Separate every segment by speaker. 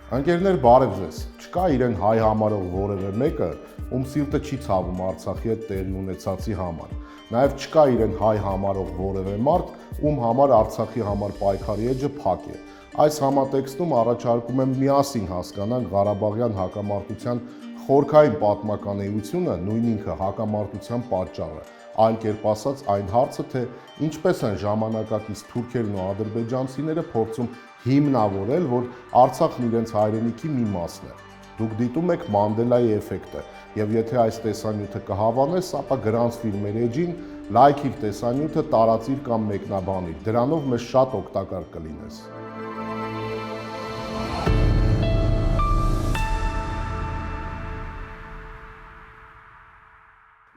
Speaker 1: Ընկերներ, բարև ձեզ։ Չկա իրեն հայ համարող որևէ մեկը, ում սիրտը չի ցավում Արցախի հետ տեղի ունեցածի համար։ Նաև չկա իրեն հայ համարող որևէ մարդ, ում համար Արցախի համար պայքարի էջը փակ է։ Այս համատեքստում առաջարկում եմ միասին հասկանանք Ղարաբաղյան հակամարտության խորքային պատմական էությունը, նույն ինքը հակամարտության պատճառը։ Այլ կերպ ասած, այն հարցը, թե ինչպես են ժամանակակից թուրքերն ու ադրբեջանցիները փորձում հիմնավորել, որ Արցախն իրենց հայրենիքի մի մասն է։ Դուք դիտում եք Մանդելայի էֆեկտը, եւ եթե այս տեսանյութը կհավանես, ապա գրանցվիր մեր էջին, լայքիր տեսանյութը, տարածիր կամ մեկնաբանիր։ Դրանով մեզ շատ օգտակար կլինես։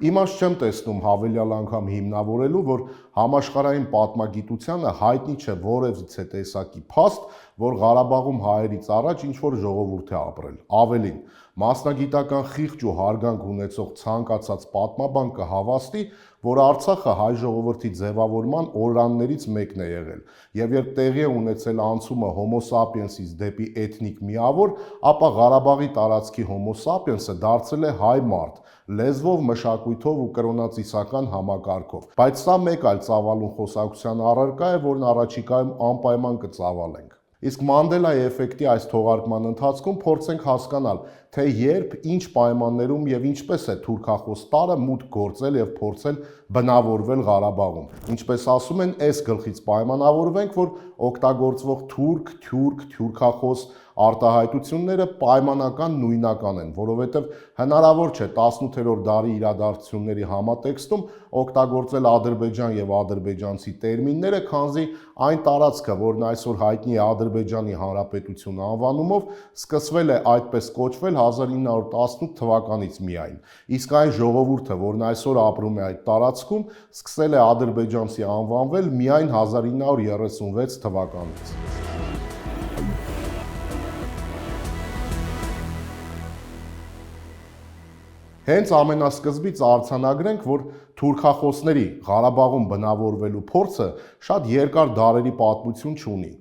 Speaker 1: Իմաստ չեմ տեսնում հավելյալ անգամ հիմնավորելու, որ համաշխարհային պատմագիտությանը հայտնի չէ որևիցե տեսակի փաստ, որ Ղարաբաղում հայերից առաջ ինչ-որ ժողովուրդ է ապրել։ Ավելին, մասնագիտական խիղճ ու հարգանք ունեցող ցանկացած պատմաբան կհավաստի, որ Արցախը հայ ժողովրդի ձևավորման օրրաններից մեկն է եղել, եւ երբ տեղի է ունեցել անցումը հոմո սապիենսից դեպի էթնիկ միավոր, ապա Ղարաբաղի տարածքի հոմո սապիենսը դարձել է հայ մարդ, լեզվով, մշակույթով ու կրոնածիսական համակարգով։ Բայց սա մեկ այլ ծավալուն խոսակցության առարկա է, որն առաջիկայում անպայման կծավալենք։ Իսկ Մանդելայի էֆեկտի այս թողարկման ընթացքում փորձենք հասկանալ, թե երբ, ինչ պայմաններում եւ ինչպես է թուրքախոս տարը մուտք գործել եւ փորձել բնավորվել Ղարաբաղում։ Ինչպես ասում են, այս գլխից պայմանավորվենք, որ օգտագործվող թուրք, թուրքախոս արտահայտությունները պայմանական նույնական են, որովհետև հնարավոր չէ 18-րդ դարի իրադարձությունների համատեքստում օգտագործել ադրբեջան եւ ադրբեջանցի տերմինները, քանզի այն տարածքը, որն այսօր հայտնի է Ադրբեջանի Հանրապետություն անվանումով, սկսվել է այդպես կոչվել 1918 թվականից միայն։ Իսկ այն ժողովուրդը, որն այսօր ապրում է այդ տարածքում, սկսել է ադրբեջանցի անվանվել միայն 1936 թվականից։ Հենց ամենասկզբից արձանագրենք, որ թուրքախոսների Ղարաբաղում բնավորվելու փորձը շատ երկար դարերի պատմություն չունի։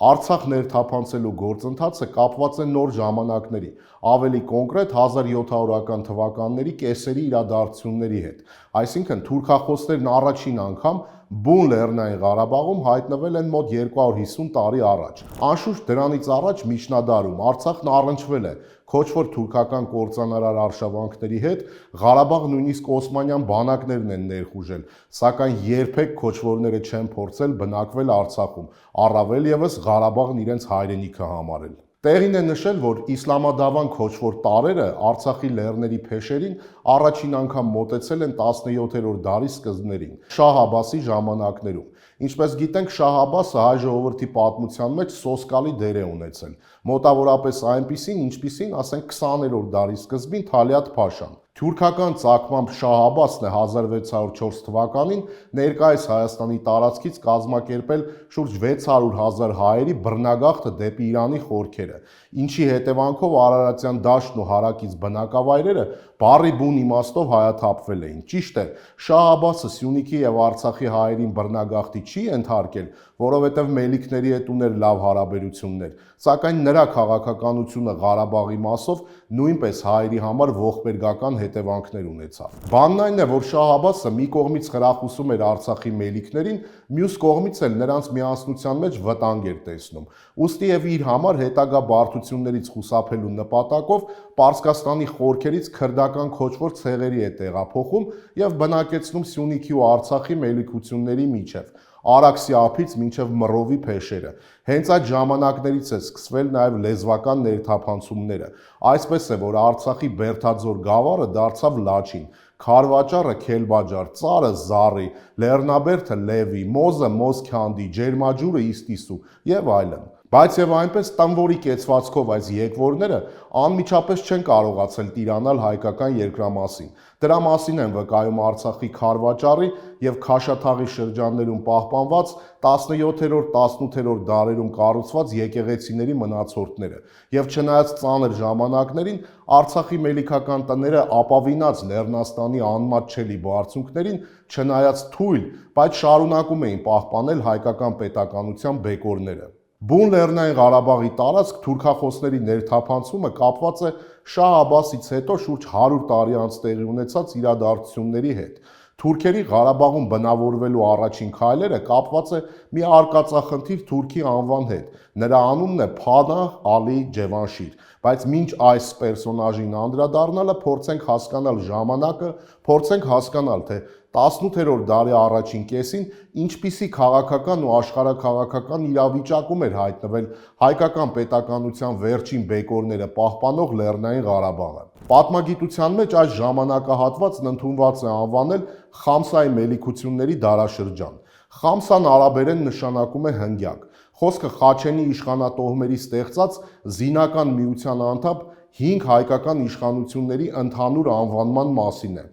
Speaker 1: Արցախ ներթափանցելու գործընթացը կապված է նոր ժամանակների, ավելի կոնկրետ 1700-ական թվականների կեսերի իրադարձությունների հետ։ Այսինքն թուրքախոսներն առաջին անգամ բուն Լեռնային Ղարաբաղում հայտնվել են մոտ 250 տարի առաջ։ Անշուշտ դրանից առաջ միջնադարում Արցախն առնչվել է քոչվոր թուրքական կործանարար արշավանքների հետ, Ղարաբաղ նույնիսկ օսմանյան բանակներն են ներխուժել, սակայն երբեք քոչվորները չեն փորձել բնակվել Արցախում, առավել ևս Ղարաբաղն իրենց հայրենիքը համարել։ Տեղին է նշել, որ իսլամադավան քոչվոր տարրերը Արցախի լեռների փեշերին առաջին անգամ մոտեցել են 17-րդ դարի սկզբներին, Շահ Աբասի ժամանակներում։ Ինչպես գիտենք, Շահ Աբասը հայ ժողովրդի պատմության մեջ սոսկալի դեր է ունեցել, մոտավորապես այնպիսին, ինչպիսին, ասենք 20-րդ դարի սկզբին Թալիաթ Փաշան։ Թուրքական ծագմամբ Շահ Աբասն է 1604 թվականին ներկայիս Հայաստանի տարածքից կազմակերպել շուրջ 600,000 հայերի բռնագաղթը դեպի Իրանի խորքերը, ինչի հետևանքով Արարատյան դաշտն ու հարակից բնակավայրերը բառի բուն իմաստով հայաթափվել էին։ Ճիշտ է, Շահ Աբասը Սյունիքի եւ Արցախի հայերին բռնագաղթի չի ենթարկել, որովհետև Մելիքների հետ ուներ լավ հարաբերություններ, սակայն նրա քաղաքականությունը Ղարաբաղի մասով նույնպես հայերի համար ողբերգական հետևանքներ ունեցավ։ Բանն այն է, որ Շահ Աբասը մի կողմից խրախուսում էր Արցախի Մելիքներին, մյուս կողմից էլ նրանց միասնության մեջ վտանգ էր տեսնում։ Ուստի եւ իր համար հետագա բարդություններից խուսափելու նպատակով Պարսկաստանի խորքերից քրդական քոչվոր ցեղերի է տեղափոխում եւ բնակեցնում Սյունիքի ու Արցախի մելիքությունների միջև, Արաքսի ափից մինչև Մռովի փեշերը։ Հենց այդ ժամանակներից է սկսվել նաև լեզվական ներթափանցումները։ Այսպես է, որ Արցախի Բերդաձոր գավառը դարձավ Լաչին, Քարվաճառը Քելբաջար, Ծարը Զառի, Լեռնաբերդը Լևի, Մոզը Մոսքանդի, Ջերմաջուրը Իստիսու եւ այլն։ Բայց եւ այնպես տանվորի կեցվածքով այս եկվորները անմիջապես չեն կարողացել տիրանալ հայկական երկրամասին։ Դրա մասին են վկայում Արցախի Քարվաճառի եւ Քաշաթաղի շրջաններում պահպանված 17-18-րդ դարերում կառուցված եկեղեցիների մնացորդները։ Եվ չնայած ծանր ժամանակներին Արցախի մելիքական տները ապավինած Լեռնաստանի անմատչելի բարձունքներին, չնայած թույլ, բայց շարունակում էին պահպանել հայկական պետականության բեկորները։ Բուն Լեռնային Ղարաբաղի տարածք թուրքախոսների ներթափանցումը կապված է Շահ Աբասից հետո շուրջ 100 տարի անց տեղի ունեցած իրադարձությունների հետ։ Թուրքերի Ղարաբաղում բնավորվելու առաջին քայլերը կապված է մի արկածախնդիր թուրքի անվան հետ։ Նրա անունն է Փանահ Ալի Ջևանշիր, բայց մինչ այս պերսոնաժին անդրադառնալը փորձենք հասկանալ ժամանակը, փորձենք հասկանալ, թե 18-րդ դարի առաջին կեսին ինչպիսի քաղաքական ու աշխարհաքաղաքական իրավիճակում էր հայտնվել հայկական պետականության վերջին բեկորները պահպանող Լեռնային Ղարաբաղը։ Պատմագիտության մեջ այս ժամանակահատվածն ընդունված է անվանել Խամսայի մելիքությունների դարաշրջան։ Խամսան արաբերեն նշանակում է հնգյակ։ Խոսքը Խաչենի իշխանատոհմերի ստեղծած զինական միության անդամ 5 հայկական իշխանությունների ընդհանուր անվանման մասին է,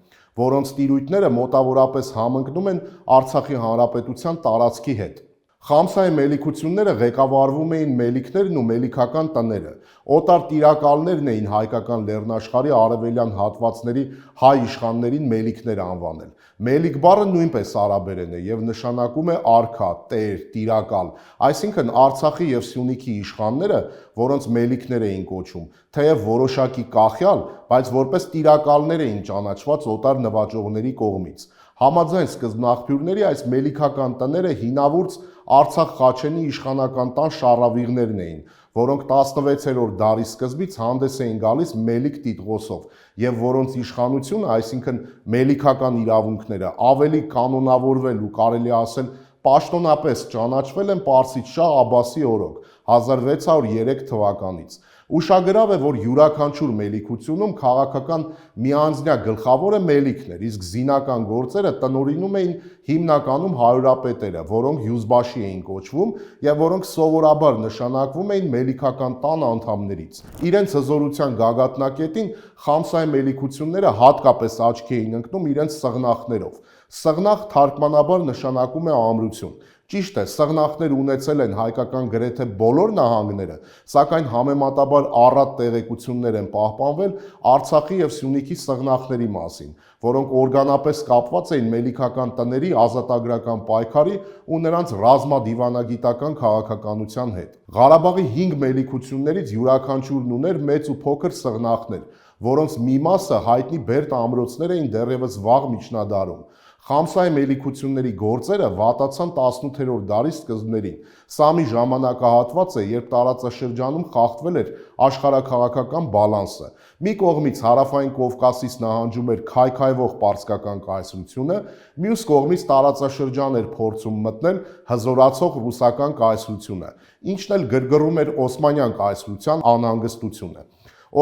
Speaker 1: որոնց տիրույթները մոտավորապես համընկնում են Արցախի հանրապետության տարածքի հետ։ Խամսայի մելիքությունները ղեկավարվում էին մելիքներն ու մելիքական տները։ Օտար տիրակալներն էին հայկական լեռնաշխարհի արևելյան հատվածների հայ իշխաններին մելիքներ անվանել։ Մելիք բառը նույնպես արաբերեն է եւ նշանակում է արքա, տեր, տիրակալ, այսինքն Արցախի եւ Սյունիքի իշխանները, որոնց մելիքներ էին կոչում, թեև որոշակի կախյալ, բայց որպես տիրակալներ էին ճանաչված օտար նվաճողների կողմից։ Համաձայն սկզբնաղբյուրների այս մելիքական տները հինավուրց Արցախ Խաչենի իշխանական տան շառավիղներն էին, որոնք 16-րդ դարի սկզբից հանդես էին գալիս մելիք տիտղոսով եւ որոնց իշխանությունը, այսինքն մելիքական իրավունքները, ավելի կանոնավորվել ու կարելի ասել պաշտոնապես ճանաչվել են պարսից Շահ Աբասի օրոք 1603 թվականից։ Ուշագրավ է, որ յուրաքանչյուր մելիքությունում քաղաքական միանձնյա գլխավորը մելիքն էր, իսկ զինական գործերը տնօրինում էին հիմնականում հարյուրապետերը, որոնք հյուզբաշի էին կոչվում եւ որոնք սովորաբար նշանակվում էին մելիքական տան անդամներից։ Իրենց հզորության գագաթնակետին Խամսայի մելիքությունները հատկապես աչքի էին ընկնում իրենց սղնախներով։ Սղնախ թարգմանաբար նշանակում է ամրություն։ Ճիշտ է, սղնախներ ունեցել են հայկական գրեթե բոլոր նահանգները, սակայն համեմատաբար առատ տեղեկություններ են պահպանվել Արցախի եւ Սյունիքի սղնախների մասին, որոնք օրգանապես կապված էին մելիքական տների ազատագրական պայքարի ու նրանց ռազմադիվանագիտական քաղաքականության հետ։ Ղարաբաղի 5 մելիքություններից յուրաքանչյուրն ուներ մեծ ու փոքր սղնախներ, որոնց մի մասը հայտնի Բերդ ամրոցներ էին դեռևս վաղ միջնադարում։ Խամսայի մելիքությունների գործերը վատացան 18-րդ դարի սկզբներին։ Սա մի ժամանակահատված է, երբ տարածաշրջանում խախտվել էր աշխարհաքաղաքական բալանսը։ Մի կողմից հարավային Կովկասից նահանջում էր քայքայվող պարսկական կայսրությունը, մյուս կողմից տարածաշրջան էր փորձում մտնել հզորացող ռուսական կայսրությունը, ինչն էլ գրգռում էր Օսմանյան կայսրության անհանգստությունը։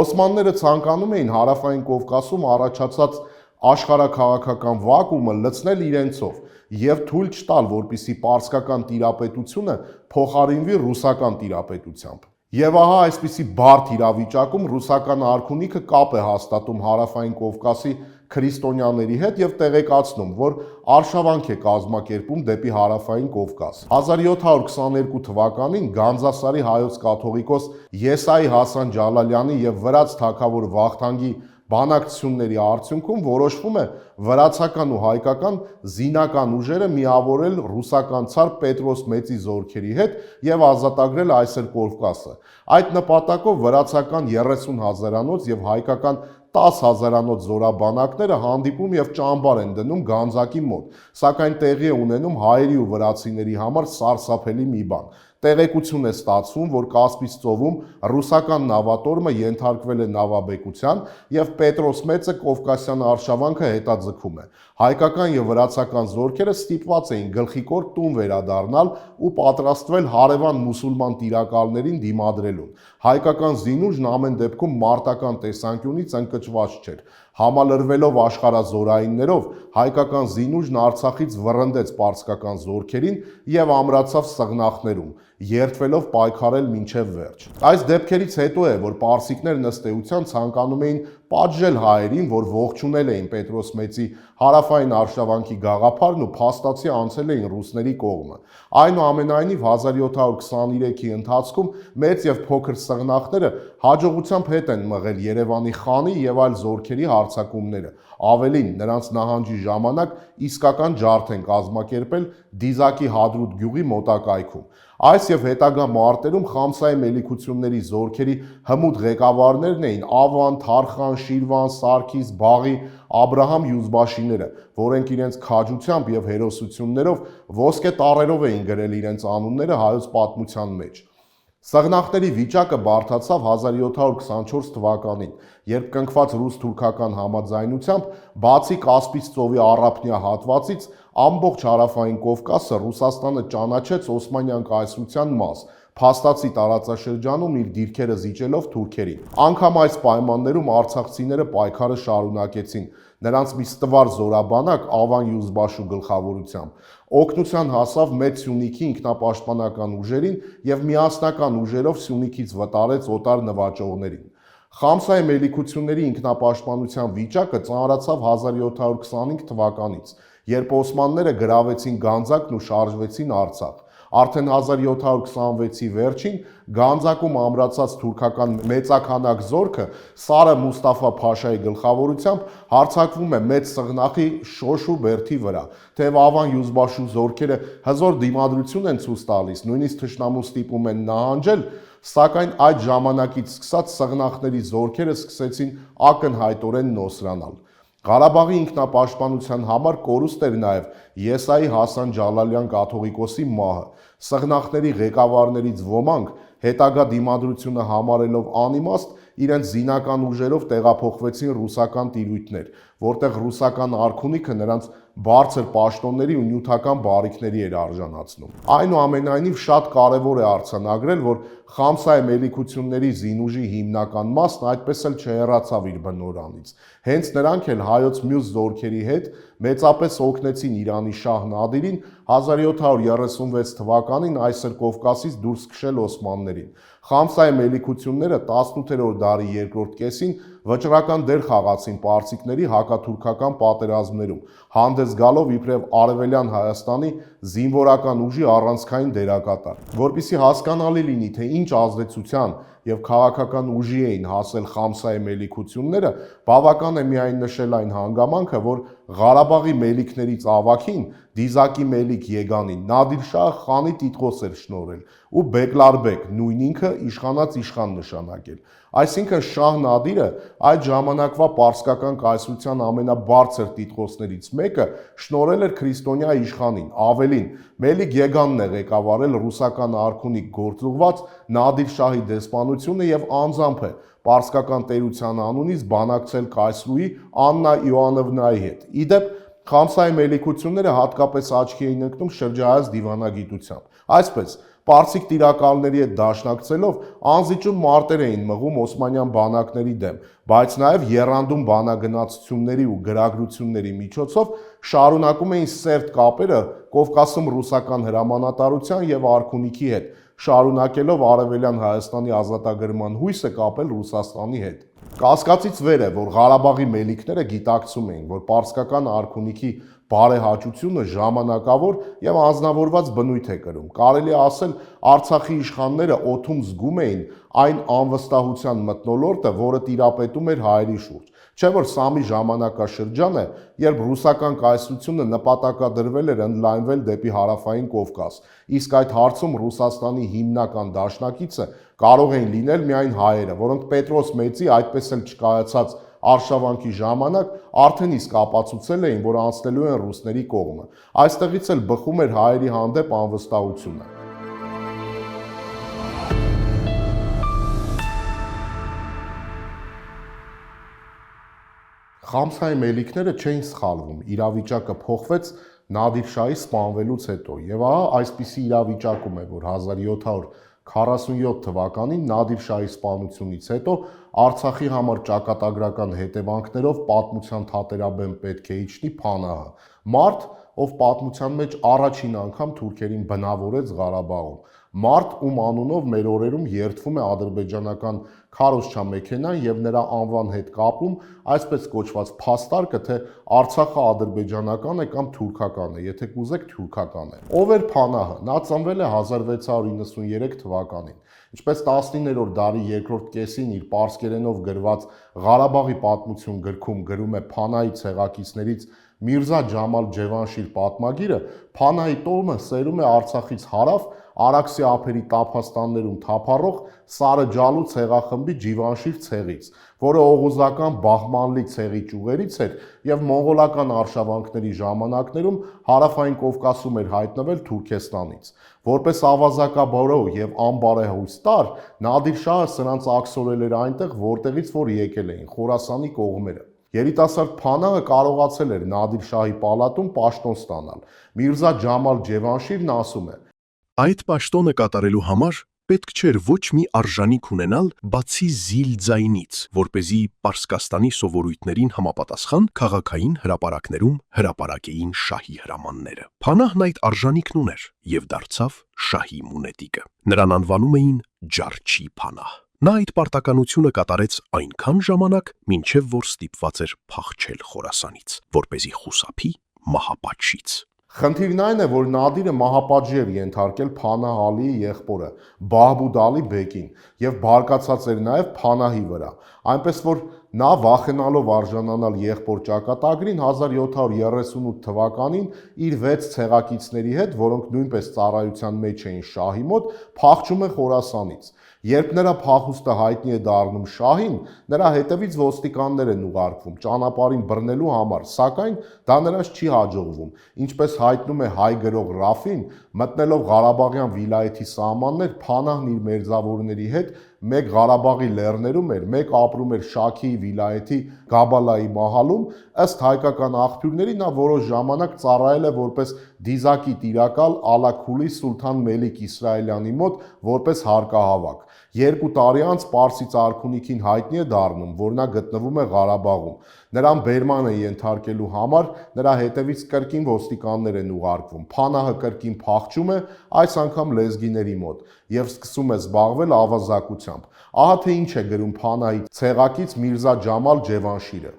Speaker 1: Օսմանները ցանկանում էին հարավային Կովկասում առաջացած աշխարհաքաղաքական վակուումը լցնել իրենցով եւ թույլ չտալ, որպեսզի պարսկական տիրապետությունը փոխարինվի ռուսական տիրապետությամբ։ Եվ ահա այսպիսի բարդ իրավիճակում ռուսական արքունիքը կապ է հաստատում հարավային Կովկասի քրիստոնյաների հետ եւ տեղեկացնում, որ արշավանք է կազմակերպում դեպի հարավային Կովկաս։ 1722 թվականին Գանձասարի հայոց կաթողիկոս Եսայի Հասան Ջալալյանի եւ վրաց թագավոր Վախթանգի բանակցությունների արդյունքում որոշվում է վրացական ու հայկական զինական ուժերը միավորել ռուսական ցար Պետրոս Մեծի զորքերի հետ եւ ազատագրել այսօր Կովկասը։ Այդ նպատակով վրացական 30 հազարանոց եւ հայկական 10 հազարանոց զորաբանակները հանդիպում եւ ճամբար են դնում Գանձակի մոտ, սակայն տեղի է ունենում հայերի ու վրացիների համար սարսափելի մի բան։ Տեղեկություն է ստացվում, որ Կասպից ծովում ռուսական նավատորմը ենթարկվել է նավաբեկության եւ Պետրոս Մեծը Կովկասյան արշավանքը հետաձգում է։ Հայկական եւ վրացական զորքերը ստիպված էին գլխիկոր տուն վերադառնալ ու պատրաստվել հարևան մուսուլման տիրակալներին դիմադրելուն։ Հայկական զինուժն ամեն դեպքում մարտական տեսանկյունից ընկճված չէր։ Համալրվելով աշխարհազորայիններով հայկական զինուժն Արցախից վռնդեց պարսկական զորքերին եւ ամրացավ սղնախներում, երթվելով պայքարել մինչև վերջ։ Այս դեպքերից հետո է, որ պարսիկներն ըստ էության ցանկանում էին պատժել հայերին, որ ողջունել էին Պետրոս Մեծի հարավային արշավանքի գաղափարն ու փաստացի անցել էին ռուսների կողմը։ Այնուամենայնիվ 1723-ի ընթացքում մեծ եւ փոքր սղնախները հաջողությամբ հետ են մղել Երևանի խանի եւ այլ զորքերի հարձակումները, Ավելին, նրանց նահանջի ժամանակ իսկական ջարդ են կազմակերպել Դիզակի Հադրութ գյուղի մոտակայքում։ Այս եւ հետագա մարտերում Խամսայի մելիքությունների զորքերի հմուտ ղեկավարներն էին Ավան, Թարխան, Շիրվան, Սարգիս, Բաղի, Աբրահամ Յուզբաշիները, որոնք իրենց քաջությամբ եւ հերոսություններով ոսկե տառերով էին գրել իրենց անունները հայոց պատմության մեջ։ Սաղնախների վիճակը բարդացավ 1724 թվականին, երբ կնքված ռուս-թուրքական համաձայնությամբ բացի Կասպից ծովի առափնյա հատվածից ամբողջ հարավային Կովկասը Ռուսաստանը ճանաչեց Օսմանյան կայսրության մաս, փաստացի տարածաշրջանում իր դիրքերը զիջելով թուրքերին։ Անգամ այս պայմաններում արցախցիները պայքարը շարունակեցին, նրանց մի ստվար զորաբանակ Ավան Յուզբաշու գլխավորությամբ օգնության հասավ Մեծ Սյունիքի ինքնապաշտպանական ուժերին եւ միասնական ուժերով Սյունիքից վտարեց օտար նվաճողներին։ Խամսայի մելիքությունների ինքնապաշտպանության վիճակը ծանրացավ 1725 թվականից, երբ օսմանները գրավեցին Գանձակն ու շարժվեցին Արցախ։ Արդեն 1726-ի վերջին Գանձակում ամրացած թուրքական մեծաքանակ զորքը Սարը Մուստաֆա Փաշայի գլխավորությամբ հարձակվում է Մեծ Սղնախի Շոշու բերդի վրա, թեև Ավան Յուզբաշու զորքերը հզոր դիմադրություն են ցույց տալիս, նույնիսկ թշնամուն ստիպում են նահանջել, սակայն այդ ժամանակից սկսած Սղնախների զորքերը սկսեցին ակնհայտորեն նոսրանալ։ Ղարաբաղի ինքնապաշտպանության համար կորուստ էր նաև Եսայի Հասան Ջալալյան կաթողիկոսի մահը։ Սղնախների ղեկավարներից ոմանք հետագա դիմադրությունը համարելով անիմաստ իրենց զինական ուժերով տեղափոխվեցին ռուսական տիրույթներ, որտեղ ռուսական արքունիքը նրանց բարձր պաշտոնների ու նյութական բարիքների էր արժանացնում։ Այնուամենայնիվ շատ կարևոր է արձանագրել, որ Խամսայի մելիքությունների զինուժի հիմնական մասն այդպես էլ չհեռացավ իր բնօրանից։ Հենց նրանք էլ հայոց մյուս զորքերի հետ մեծապես օգնեցին Իրանի շահ Նադիրին 1736 թվականին այսօր Կովկասից դուրս քշել օսմաններին։ Խամսայի մելիքությունները 18-րդ դարի երկրորդ կեսին վճռական դեր խաղացին պարսիկների հակաթուրքական պատերազմներում, հանդես գալով իբրև Արևելյան Հայաստանի զինվորական ուժի առանցքային դերակատար։ Որպեսզի հասկանալի լինի, թե ինչ ազդեցության եւ քաղաքական ուժի էին հասել Խամսայի մելիքությունները, բավական է միայն նշել այն հանգամանքը, որ Ղարաբաղի մելիքներից ավագին Դիզակի մելիք Եգանին Նադիր Շահ խանի տիտղոս էր շնորհել ու Բեկլարբեկ նույն ինքը իշխանած իշխան նշանակել։ Այսինքն Շահ Նադիրը այդ ժամանակվա պարսկական կայսրության ամենաբարձր տիտղոսներից մեկը շնորհել էր քրիստոնյա իշխանին, ավելին Մելիք Եգանն է ղեկավարել ռուսական արքունիք գործուղված Նադիր Շահի դեսպանությունը եւ անձամբ է պարսկական տերության անունից բանակցել կայսրուհի Աննա Իոանովնայի հետ։ Իդեպ Խամսայի մելիքությունները հատկապես աչքի էին ընկնում շրջայաց դիվանագիտությամբ։ Այսպես պարսիկ տիրակալների հետ դաշնակցելով անզիջում մարտեր էին մղում օսմանյան բանակների դեմ, բայց նաև եռանդում բանագնացությունների ու գրագրությունների միջոցով շարունակում էին սերտ կապերը Կովկասում ռուսական հրամանատարության եւ արքունիքի հետ, շարունակելով Արևելյան Հայաստանի ազատագրման հույսը կապել Ռուսաստանի հետ։ Կասկածից վեր է, որ Ղարաբաղի մելիքները գիտակցում էին, որ պարսկական արքունիքի բարեհաճությունը ժամանակավոր եւ անձնավորված բնույթ է կրում։ Կարելի է ասել, Արցախի իշխանները օդում զգում էին այն անվստահության մթնոլորտը, որը տիրապետում էր հայերի շուրջ։ Չէ՞ որ սա մի ժամանակաշրջան է, երբ ռուսական կայսրությունը նպատակադրվել էր ընդլայնվել դեպի հարավային Կովկաս, իսկ այդ հարցում Ռուսաստանի հիմնական դաշնակիցը կարող էին լինել միայն հայերը, որոնք Պետրոս Մեծի այդպես էլ չկայացած արշավանքի ժամանակ արդեն իսկ ապացուցել էին, որ անցնելու են ռուսների կողմը։ Այստեղից էլ բխում էր հայերի հանդեպ անվստահությունը։ Խամսայի մելիքները չէին սխալվում, իրավիճակը փոխվեց Նադիր Շահի սպանվելուց հետո, եւ ահա այսպիսի իրավիճակում է, որ 1747 թվականին Նադիր Շահի սպանությունից հետո Արցախի համար ճակատագրական հետևանքներով պատմության թատերաբեմ պետք է իջնի Փանահը, մարդ, ով պատմության մեջ առաջին անգամ թուրքերին բնավորեց Ղարաբաղում, Մարդ, ում անունով մեր օրերում երդվում է ադրբեջանական քարոզչամեքենան եւ նրա անվան հետ կապում այսպես կոչված փաստարկը, թե Արցախը ադրբեջանական է կամ թուրքական է, եթե կուզեք թուրքական է։ Ով էր Փանահը։ Նա ծնվել է 1693 թվականին։ Ինչպես 19-րդ դարի երկրորդ կեսին իր պարսկերենով գրված Ղարաբաղի պատմություն գրքում գրում է Փանահի ցեղակիցներից Միրզա Ջամալ Ջևանշիր պատմագիրը, Փանահի տոհմը սերում է Արցախից հարավ Արաքսի ափերի տափաստաններում թափառող Սարը-Ջալու ցեղախմբի Ջիվանշիր ցեղից, որը օղուզական Բահմանլի ցեղի ճյուղերից էր եւ մոնղոլական արշավանքների ժամանակներում հարավային Կովկասում էր հայտնվել Թուրքեստանից։ Որպես ավազակաբարո եւ անբարեհույս տար, Նադիր շահը սրանց աքսորել էր այնտեղ, որտեղից որ եկել էին Խորասանի կողմերը։ Երիտասարդ Փանահը կարողացել էր Նադիր շահի պալատում պաշտոն ստանալ։ Միրզա Ջամալ Ջևանշիրն ասում է.
Speaker 2: Այդ պաշտոնը կատարելու համար պետք չէր ոչ մի արժանիք ունենալ բացի զիլ ձայնից, որպեսզի Պարսկաստանի սովորույթներին համապատասխան քաղաքային հրապարակներում հրապարակեին շահի հրամանները։ Փանահն այդ արժանիքն ուներ եւ դարձավ շահի մունետիկը։ Նրան անվանում էին Ջարչի Փանահ։ Նա այդ պարտականությունը կատարեց այնքան ժամանակ, մինչև որ ստիպված էր փախչել Խորասանից, որպեսզի խուսափի մահապատժից։
Speaker 1: Խնդիրն այն է, որ Նադիրը մահապատժի էր ենթարկել Փանահ Ալիի եղբորը Բահբուդ Ալի բեկին եւ բարկացած էր նաեւ Փանահի վրա, այնպես որ նա վախենալով արժանանալ եղբոր ճակատագրին 1738 թվականին իր 6 ցեղակիցների հետ, որոնք նույնպես ծառայության մեջ էին շահի մոտ, փախչում է Խորասանից։ Երբ նրա փախուստը հայտնի է դառնում շահին, նրա հետևից ոստիկաններ են ուղարկվում ճանապարհին բռնելու համար, սակայն դա նրանց չի հաջողվում։ Ինչպես հայտնում է հայ գրող Ռաֆին, մտնելով Ղարաբաղյան վիլայեթի սահմաններ, Փանահն իր մերձավորների հետ մեկ Ղարաբաղի լեռներում էր, մեկ ապրում էր Շաքիի վիլայեթի Գաբալայի մահալում, ըստ հայկական աղբյուրների նա որոշ ժամանակ ծառայել է որպես դիզակի տիրակալ Ալաքուլի Սուլթան Մելիք Իսրայելյանի մոտ որպես հարկահավաք։ 2 տարի անց Պարսից արքունիքին հայտնի է դառնում, որ նա գտնվում է Ղարաբաղում։ Նրան բերման է ենթարկելու համար նրա հետևից կրկին ոստիկաններ են ուղարկվում։ Փանահը կրկին փախչում է, այս անգամ լեզգիների մոտ, եւ սկսում է զբաղվել ավազակությամբ։ Ահա թե ինչ է գրում Փանահի ցեղակից Միրզա Ջամալ Ջևանշիրը։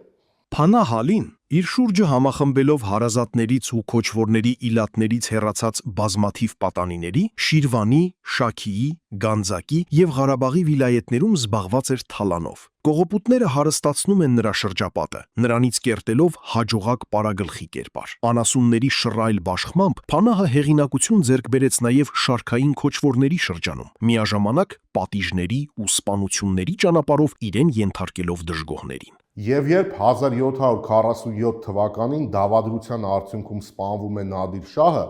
Speaker 2: Փանահ Ալին իր շուրջը համախմբելով հարազատներից ու քոչվորների իլատներից հեռացած բազմաթիվ պատանիների, Շիրվանի, Շաքիի, Գանձակի եւ Ղարաբաղի վիլայեթներում զբաղված էր թալանով։ Կողոպուտները հարստացնում են նրա շրջապատը, նրանից կերտելով հաջողակ պարագլխի կերպար։ Անասունների շռայլ բաշխմամբ Փանահը հեղինակություն ձեռք բերեց նաև շարքային քոչվորների շրջանում, միաժամանակ պատիժների ու սպանությունների ճանապարհով իրեն ենթարկելով դժգոհներին։
Speaker 1: Եվ երբ 1747 թվականին դավադրության արդյունքում սպանվում է Նադիր շահը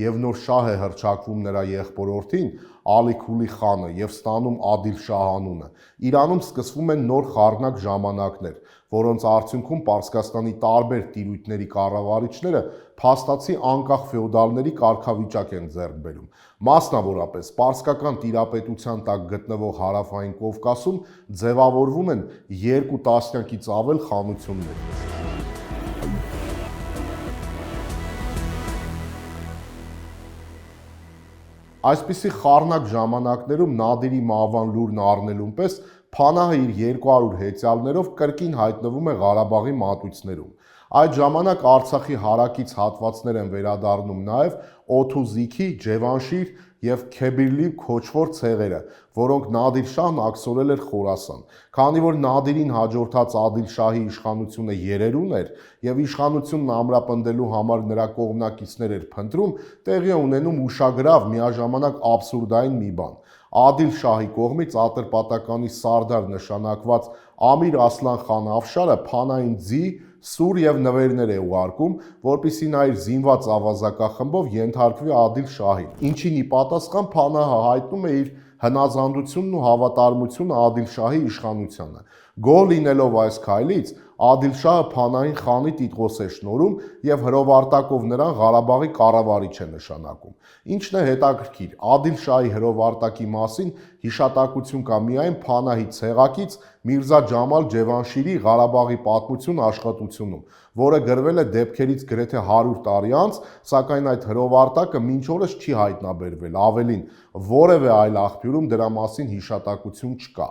Speaker 1: եւ նոր շահ է հռչակվում նրա եղբորորդին Ալիքուլի խանը եւ ստանում Ադիլ շահ անունը, Իրանում սկսվում են նոր խառնակ ժամանակներ, որոնց արդյունքում Պարսկաստանի տարբեր տիրույթների կառավարիչները փաստացի անկախ ֆեոդալների կարգավիճակ են ձեռք բերում։ Մասնավորապես, պարսկական տիրապետության տակ գտնվող հարավային Կովկասում ձևավորվում են 2 տասնյակից ավել խանություններ։ Այսպիսի խառնակ ժամանակներում Նադիրի մահվան լուրն առնելուն պես Փանահը իր 200 հեծյալներով կրկին հայտնվում է Ղարաբաղի մատույցներում։ Այդ ժամանակ Արցախի հարակից հատվածներ են վերադառնում նաև Օթուզիքի, Ջևանշիր եւ Քեբիրլի քոչվոր ցեղերը, որոնք Նադիր շահն աքսորել էր Խորասան։ Քանի որ Նադիրին հաջորդած Ադիլ շահի իշխանությունը երերուն էր եւ իշխանությունն ամրապնդելու համար նրա կողմնակիցներ էր փնտրում, տեղի է ունենում ուշագրավ միաժամանակ աբսուրդային մի բան։ Ադիլ շահի կողմից Ատրպատականի սարդար նշանակված Ամիր Ասլան խան Աֆշարը Փանահին ձի, սուր եւ նվերներ է ուղարկում, որպիսի նա իր զինված ավազակախմբով ենթարկվի Ադիլ շահին, ինչին ի պատասխան Փանահը հայտնում է իր հնազանդությունն ու հավատարմությունը Ադիլ շահի իշխանությանը։ Գոհ լինելով այս քայլից, Ադիլ Շահը Փանահին խանի տիտղոս է շնորհում եւ հրովարտակով նրան Ղարաբաղի կառավարիչ է նշանակում։ Ինչն է հետաքրքիր, Ադիլ Շահի հրովարտակի մասին հիշատակություն կա միայն Փանահի ցեղակից Միրզա Ջամալ Ջևանշիրի Ղարաբաղի պատմություն աշխատությունում, որը գրվել է դեպքերից գրեթե 100 տարի անց, սակայն այդ հրովարտակը մինչ օրս չի հայտնաբերվել, ավելին, որևէ այլ աղբյուրում դրա մասին հիշատակություն չկա։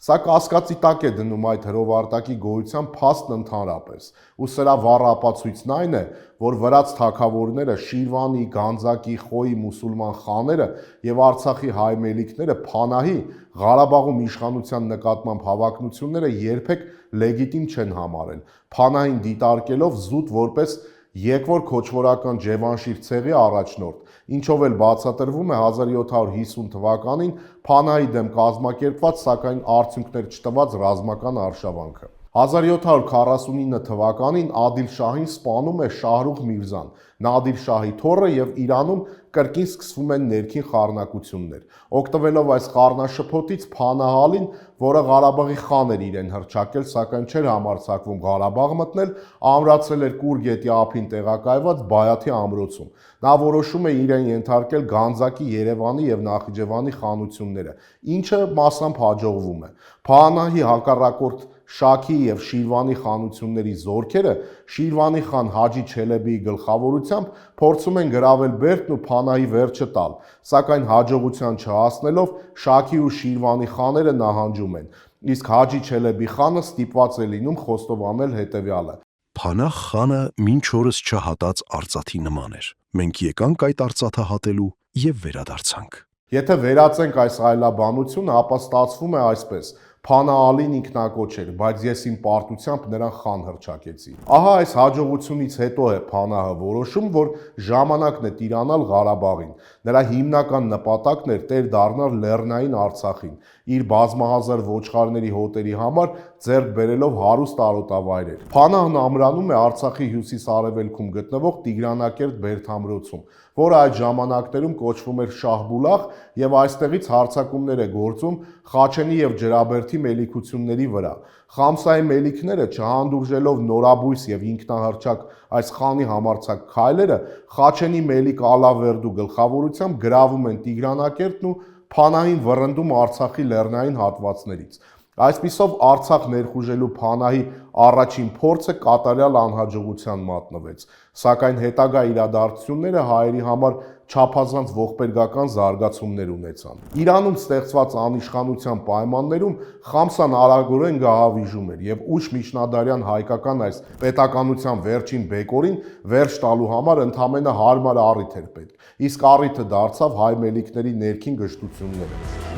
Speaker 1: Սա կասկածի տակ է դնում այդ հրովարտակի գոյության փաստն ընդհանրապես, ու սրա վառ ապացույցն այն է, որ վրաց թագավորները Շիրվանի, Գանձակի, Խոյի մուսուլման խաները եւ Արցախի հայ մելիքները Փանահի Ղարաբաղում իշխանության նկատմամբ հավակնությունները երբեք լեգիտիմ չեն համարել, Փանահին դիտարկելով զուտ որպես եկվոր քոչվորական Ջևանշիր ցեղի առաջնորդ, ինչով էլ բացատրվում է 1750 թվականին Փանահի դեմ կազմակերպված, սակայն արդյունքներ չտված ռազմական արշավանքը։ 1749 թվականին Ադիլ Շահին սպանում է Շահրուխ Միրզան, Նադիր Շահի թոռը եւ Իրանում կրկին սկսվում են ներքին խառնակություններ։ Օգտվելով այս խառնաշփոթից Փանահ Ալին, որը Ղարաբաղի խան էր իրեն հռչակել, սակայն չէր համարձակվում Ղարաբաղ մտնել, ամրացրել էր Կուր գետի ափին տեղակայված Բայաթի ամրոցում։ Նա որոշում է իրեն ենթարկել Գանձակի, Երևանի եւ Նախիջևանի խանությունները, ինչը մասամբ հաջողվում է։ Փանահի հակառակորդ Շաքի եւ Շիրվանի խանությունների զորքերը Շիրվանի խան Հաջի Չելեբիի գլխավորությամբ փորձում են գրավել Բերդն ու Փանահի վերջը տալ, սակայն հաջողության չհասնելով Շաքի ու Շիրվանի խաները նահանջում են, իսկ Հաջի Չելեբի խանը ստիպված է լինում խոստովանել հետևյալը.
Speaker 2: Փանահ խանը մինչ օրս չհատած արծաթի նման էր։ Մենք եկանք այդ արծաթը հատելու եւ վերադարձանք։
Speaker 1: Եթե վերացենք այս այլաբանությունը, ապա ստացվում է այսպես. Փանահ Ալին ինքնակոչ էր, բայց ես իմ պարտությամբ նրան խան հռչակեցի։ Ահա այս հաջողությունից հետո է Փանահը որոշում, որ ժամանակն է տիրանալ Ղարաբաղին։ Նրա հիմնական նպատակն էր տեր դառնալ Լեռնային Արցախին, իր բազմահազար ոչխարների հոտերի համար ձեռք բերելով հարուստ արոտավայրեր։ Փանահն ամրանում է Արցախի հյուսիս-արևելքում գտնվող Տիգրանակերտ Բերդամրոցում, որը այդ ժամանակներում կոչվում էր Շահբուլախ եւ այստեղից հարձակումներ է գործում Խաչենի եւ Ջրաբերդի մելիքությունների վրա։ Խամսայի մելիքները չհանդուրժելով նորաբույս եւ ինքնահռչակ այս խանի համարձակ քայլերը Խաչենի մելիք Ալավերդու գլխավորությամբ գրավում են Տիգրանակերտն ու Փանահին վռնդում Արցախի լեռնային հատվածներից։ Այսպիսով Արցախ ներխուժելու Փանահի առաջին փորձը կատարյալ անհաջողության մատնվեց, սակայն հետագա իրադարձությունները հայերի համար չափազանց ողբերգական զարգացումներ ունեցան։ Իրանում ստեղծված անիշխանության պայմաններում Խամսան արագորեն գահավիժում էր եւ ուշ միջնադարյան հայկական այս պետականության վերջին բեկորին վերջ տալու համար ընդամենը հարմար առիթ էր պետք, իսկ առիթը դարձավ հայ մելիքների ներքին գժտությունները։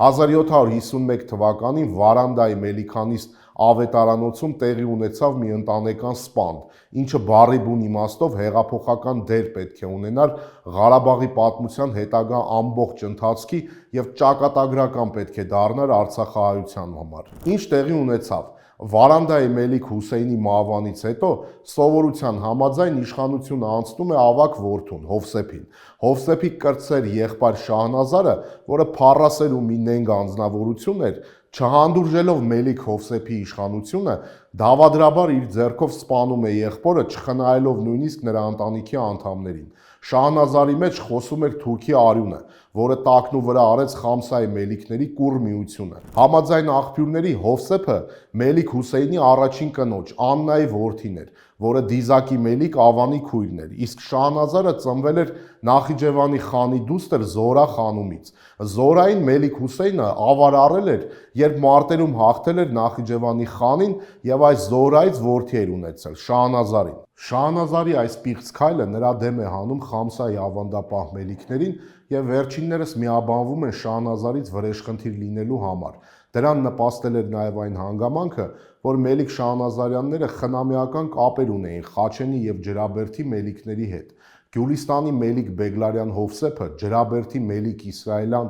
Speaker 1: 1751 թվականին Վարանդայի Մելիքանիստ ավետարանոցում տեղի ունեցավ մի ընտանեկան սպանդ, ինչը բառի բուն իմաստով հեղափոխական դեր պետք է ունենար Ղարաբաղի պատմության հետագա ամբողջ ընթացքի եւ ճակատագրական պետք է դառնար Արցախահայության համար։ Ինչ տեղի ունեցավ։ Վարանդայի Մելիք Հուսեյնի մահվանից հետո սովորության համաձայն իշխանությունը անցնում է ավագ որդուն Հովսեփին։ Հովսեփի կրտսեր եղբայր Շահնազարը, որը փառասեր ու մի նենգ անձնավորություն էր, չհանդուրժելով Մելիք Հովսեփի իշխանությունը, դավադրաբար իր ձեռքով սպանում է եղբորը, չխնայելով նույնիսկ նրա ընտանիքի անդամներին։ Շահնազարի մեջ խոսում էր թուրքի արյունը, որը տակնու վրա արեց Խամսայի մելիքների կուռ միությունը։ Համաձայն աղբյուրների Հովսեփը Մելիք Հուսեյնի առաջին կնոջ Աննայի որդին էր, որը Դիզակի Մելիք Ավանի քույրն էր, իսկ Շահնազարը ծնվել էր Նախիջևանի խանի դուստր Զորա խանումից։ Զորային Մելիք Հուսեյնը ավար առել էր, երբ մարտերում հաղթել էր Նախիջևանի խանին եւ այս Զորայից որդի էր ունեցել Շահնազարին։ Շահնազարի այս պիղծ քայլը նրա դեմ է հանում Խամսայի ավանդապահ մելիքներին եւ վերջիններս միաբանվում են Շահնազարից վրեժխնդիր լինելու համար։ Դրան նպաստել էր նաեւ այն հանգամանքը, որ Մելիք Շահնազարյանները խնամիական կապեր ունեին Խաչենի եւ Ջրաբերդի մելիքների հետ։ Գյուլիստանի Մելիք Բեգլարյան Հովսեփը, Ջրաբերդի Մելիք Իսրայելյան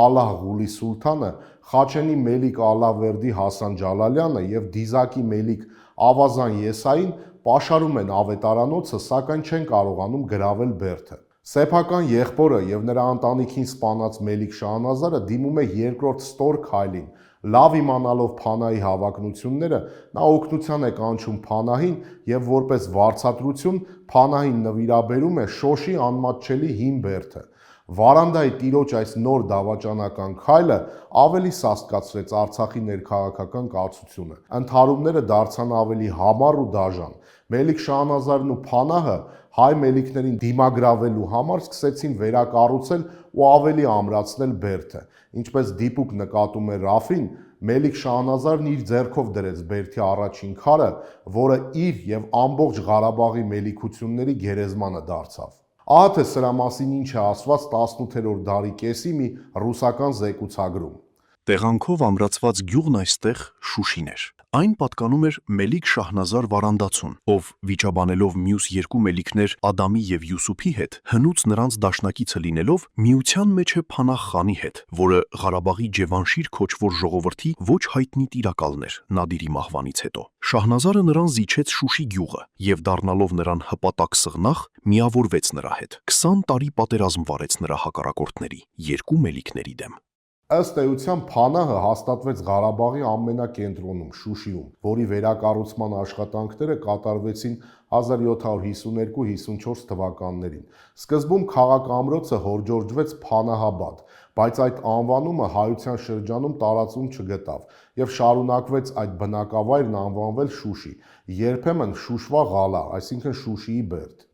Speaker 1: Ալահ Ղուլի Սուլթանը, Խաչենի Մելիք Ալավերդի Հասան Ջալալյանը եւ Դիզակի Մելիք Ավազան Եսային պաշարում են ավետարանոցը, սակայն չեն կարողանում գրավել Բերդը։ Սեփական եղբորը եւ նրա ընտանիքին սպանած Մելիք Շահնազարը դիմում է երկրորդ ստոր քայլին։ Լավ իմանալով Փանահի հավակնությունները, նա օգնության է կանչում Փանահին եւ որպես վարձատրություն Փանահին նվիրաբերում է Շոշի անմատչելի հին բերդը։ Վարանդայի տիրոջ այս նոր դավաճանական քայլը ավելի սաստկացրեց Արցախի ներքաղաքական կացությունը։ Ընդհարումները դարձան ավելի համառ ու դաժան։ Մելիք Շահնազարն ու Փանահը հայ մելիքներին դիմագրավելու համար սկսեցին վերակառուցել ու ավելի ամրացնել բերդը։ Ինչպես դիպուկ նկատում է Ռաֆին, Մելիք Շահնազարն իր ձեռքով դրեց բերդի առաջին քարը, որը իր եւ ամբողջ Ղարաբաղի մելիքությունների գերեզմանը դարձավ։ Ահա թե սրա մասին ինչ է ասված 18-րդ դարի կեսի մի ռուսական զեկուցագրում։
Speaker 2: Տեղանքով ամրացված գյուղն այստեղ Շուշին էր։ Այն պատկանում էր Մելիք Շահնազար Վարանդացուն, ով վիճաբանելով մյուս երկու մելիքներ Ադամի եւ Յուսուփի հետ, հնուց նրանց դաշնակիցը լինելով միության մեջ է Փանահ խանի հետ, որը Ղարաբաղի Ջևանշիր քոչվոր ժողովրդի ոչ հայտնի տիրակալն էր Նադիրի մահվանից հետո։ Շահնազարը նրան զիջեց Շուշի գյուղը եւ դառնալով նրան հպատակ սղնախ, միավորվեց նրա հետ։ 20 տարի պատերազմ վարեց նրա հակառակորդների, երկու մելիքների դեմ։
Speaker 1: Ըստ էության Փանահը հաստատվեց Ղարաբաղի ամենակենտրոնում Շուշիում, որի վերակառուցման աշխատանքները կատարվեցին 1752-54 թվականներին։ Սկզբում քաղաք-ամրոցը հորժորջվեց Փանահաբադ, բայց այդ անվանումը հայության շրջանում տարածում չգտավ եւ շարունակվեց այդ բնակավայրն անվանվել Շուշի, երբեմն Շուշվա Ղալա, այսինքն Շուշիի բերդ։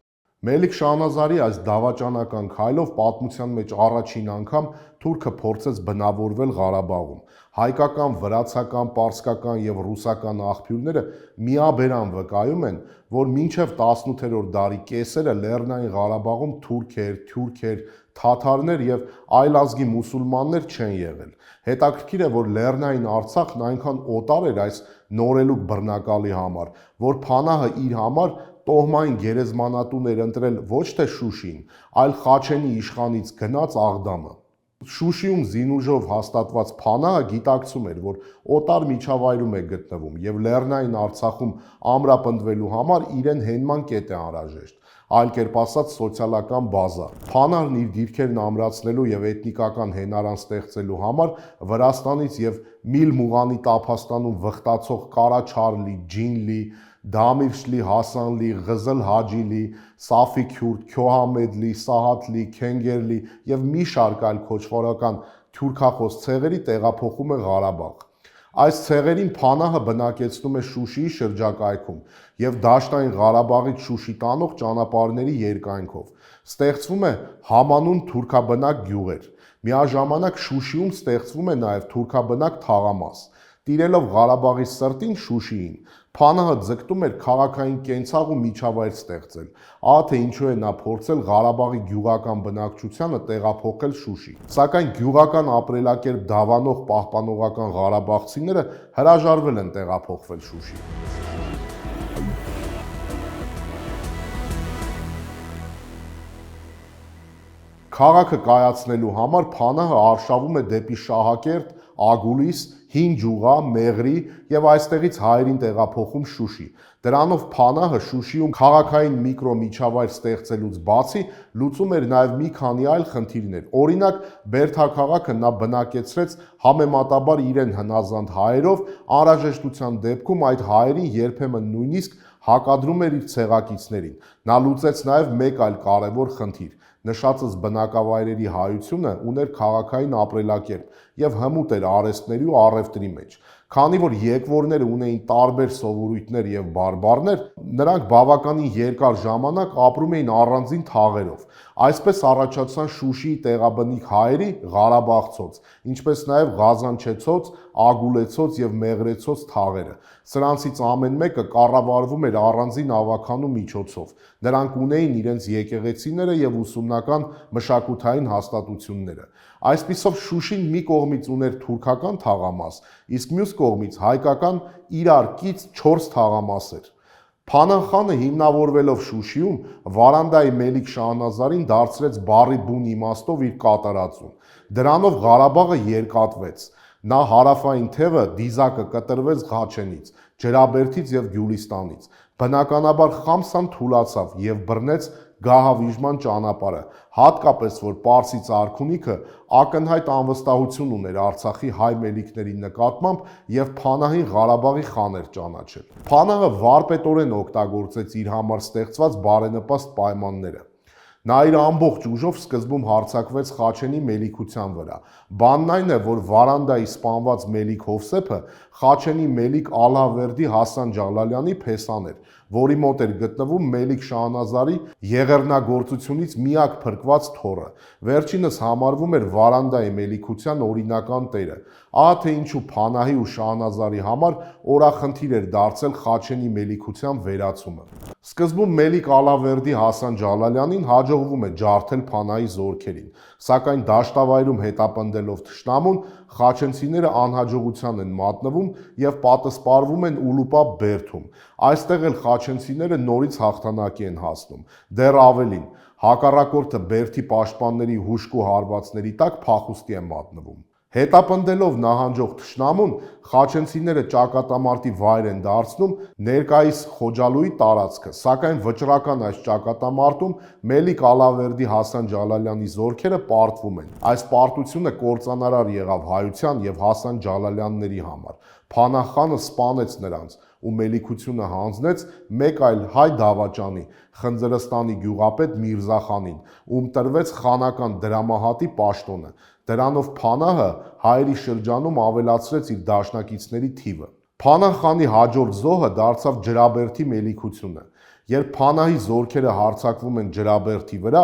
Speaker 1: Մելիք Շահնազարի այս դավաճանական քայլով պատմության մեջ առաջին անգամ թուրքը փորձեց բնավորվել Ղարաբաղում։ Հայկական, վրացական, պարսկական եւ ռուսական աղբյուրները միաբերան վկայում են, որ մինչև 18-րդ դարի կեսերը Լեռնային Ղարաբաղում թուրքեր, թաթարներ եւ այլազգի մուսուլմաններ չեն եղել։ Հետաքրքիր է, որ Լեռնային Արցախն այնքան օտար էր այս նորելուկ բռնակալի համար, որ Փանահը իր համար տոհմային գերեզմանատուն էր ընտրել ոչ թե Շուշին, այլ Խաչենի իշխանից գնաց Աղդամը։ Շուշիում զինուժով հաստատված Փանահը գիտակցում էր, որ օտար միջավայրում է գտնվում եւ Լեռնային Արցախում ամրապնդվելու համար իրեն հենման կետ է անհրաժեշտ, այլ կերպ ասած սոցիալական բազա։ Փանահն իր դիրքերն ամրացնելու եւ էթնիկական հենարան ստեղծելու համար Վրաստանից եւ Միլ Մուղանի Տափաստանում վխտացող Կարաչարլի, Ջինլի, Դամիրշլի, Հասանլի, Ղզլ Հաջիլի, Սաֆիքյուրտ, Քյոհամեդլի, Սահատլի, Քենգերլի եւ մի շարք այլ քոչվորական թուրքախոս ցեղերի տեղափոխում է Ղարաբաղ։ Այս ցեղերին Փանահը բնակեցնում է Շուշիի շրջակայքում եւ Դաշնային Ղարաբաղից Շուշի տանող ճանապարհների երկայնքով։ Ստեղծվում է համանուն թուրքաբնակ գյուղեր։ Միաժամանակ Շուշիում ստեղծվում է նաեւ թուրքաբնակ թաղամաս։ Տիրելով Ղարաբաղի սրտին Շուշիին, Փանահը ձգտում էր քաղաքային կենցաղ ու միջավայր ստեղծել։ Ահա թե ինչու է նա փորձել Ղարաբաղի գյուղական բնակչությանը տեղափոխել Շուշի։ Սակայն գյուղական ապրելակերպ դավանող պահպանողական ղարաբաղցիները հրաժարվել են տեղափոխվել Շուշի։ Քաղաքը կայացնելու համար Փանահը արշավում է դեպի Շահակերտ, Ագուլիս, Հին Ջուղա, Մեղրի եւ այստեղից հայերին տեղափոխում Շուշի։ Դրանով Փանահը Շուշիում քաղաքային միկրոմիջավայր ստեղծելուց բացի լուծում էր նաեւ մի քանի այլ խնդիրներ։ Օրինակ, Բերդաքաղաքը նա բնակեցրեց համեմատաբար իրեն հնազանդ հայերով, անհրաժեշտության դեպքում այդ հայերին երբեմն նույնիսկ հակադրում էր իր ցեղակիցներին։ Նա լուծեց նաեւ մեկ այլ կարևոր խնդիր։ Նշածս բնակավայրերի հայությունը ուներ քաղաքային ապրելակերպ եւ հմուտ էր արհեստների ու առևտրի մեջ։ Քանի որ եկվորները ունեին տարբեր սովորույթներ եւ բարբառներ, նրանք բավականին երկար ժամանակ ապրում էին առանձին թաղերով։ Այսպես առաջացան Շուշիի տեղաբնիկ հայերի Ղարաբաղցոց, ինչպես նաեւ Ղազանչեցոց, Ագուլեցոց եւ Մեղրեցոց թաղերը։ Սրանցից ամեն մեկը կառավարվում էր առանձին ավականու միջոցով։ Նրանք ունեին իրենց եկեղեցիները եւ ուսումնական մշակութային հաստատությունները։ Այսպիսով Շուշին մի կողմից ուներ թուրքական թաղամաս, իսկ մյուս կողմից հայկական իրար կից 4 թաղամասեր։ Փանահ խանը հիմնավորվելով Շուշիում Վարանդայի Մելիք Շահնազարին դարձրեց բառի բուն իմաստով իր կատարածուն։ Դրանով Ղարաբաղը երկատվեց։ Նա հարավային թևը Դիզակը կտրվեց Ղաչենից, Ջրաբերդից եւ Գյուլիստանից։ Բնականաբար Խամսան թուլացավ եւ բռնեց գահավիժման ճանապարհը, հատկապես որ Պարսից արքունիքը ակնհայտ անվստահություն ուներ Արցախի հայ մելիքների նկատմամբ եւ Փանահին Ղարաբաղի խան էր ճանաչել։ Փանահը վարպետորեն օգտագործեց իր համար ստեղծված բարենպաստ պայմանները։ Նա իր ամբողջ ուժով սկզբում հարձակվեց Խաչենի մելիքության վրա։ Բանն այն է, որ Վարանդայի սպանված Մելիք Հովսեփը Խաչենի Մելիք Ալավերդի Հասան Ջալալյանի փեսան էր, որի մոտ էր գտնվում Մելիք Շահնազարի եղեռնագործությունից միակ փրկված թոռը։ Վերջինս համարվում էր Վարանդայի մելիքության օրինական տերը։ Ահա թե ինչու Փանահի ու Շահնազարի համար օրախնդիր էր դարձել Խաչենի մելիքության վերացումը։ Սկզբում Մելիք Ալավերդի Հասան Ջալալյանին հաջողվում է ջարդել Փանահի զորքերին, սակայն դաշտավայրում հետապնդելով թշնամուն խաչենցիները անհաջողության են մատնվում եւ պատսպարվում են Ուլուպա բերդում։ Այստեղ էլ խաչենցիները նորից հաղթանակի են հասնում։ Դեռ ավելին, հակառակորդը բերդի պաշտպանների հուժկ ու հարվածների տակ փախուստի է մատնվում։ Հետապնդելով նահանջող թշնամուն, խաչենցիները ճակատամարտի վայր են դարձնում ներկայիս Խոջալույի տարածքը, սակայն վճռական այս ճակատամարտում Մելիք Ալավերդի Հասան Ջալալյանի զորքերը պարտվում են։ Այս պարտությունը կործանարար եղավ հայության եւ Հասան Ջալալյանների համար։ Փանահ խանը սպանեց նրանց ու մելիքությունը հանձնեց մեկ այլ հայ դավաճանի, Խնձրստանի գյուղապետ Միրզա խանին, ում տրվեց խանական դրամահատի պաշտոնը։ Դրանով Փանահը հայերի շրջանում ավելացրեց իր դաշնակիցների թիվը։ Փանահ խանի հաջորդ զոհը դարձավ Ջրաբերդի մելիքությունը։ Երբ Փանահի զորքերը հարձակվում են Ջրաբերդի վրա,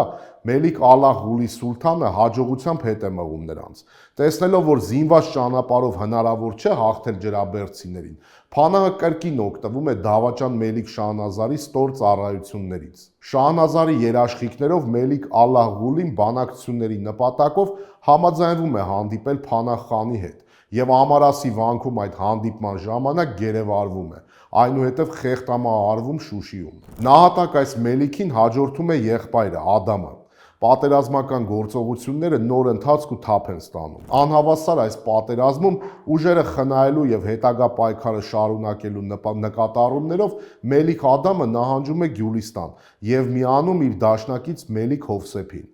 Speaker 1: Մելիք Ալաղ-Ղուլի սուլթանը հաջողությամբ հետ է մղում նրանց։ Տեսնելով, որ զինված ճանապարհով հնարավոր չէ հաղթել ջրաբերդցիներին, Փանահը կրկին օգտվում է դավաճան Մելիք Շահնազարի ստոր ծառայություններից։ Շահնազարի երաշխիքներով Մելիք Ալաղ-Ղուլին բանակցությունների նպատակով համաձայնվում է հանդիպել Փանահ խանի հետ եւ Ամարասի վանքում այդ հանդիպման ժամանակ գերեվարվում է, այնուհետև խեղտամա արվում Շուշիում։ Նահատակ այս Մելիքին հաջորդում է եղբայրը Ադամը։ Պատերազմական գործողությունները նոր ընթացք ու թափ են ստանում։ Անհավասար այս պատերազմում ուժերը խնայելու եւ հետագա պայքարը շարունակելու նկատառումներով Մելիք Ադամը նահանջում է Գյուլիստան եւ միանում իր դաշնակից Մելիք Հովսեփին։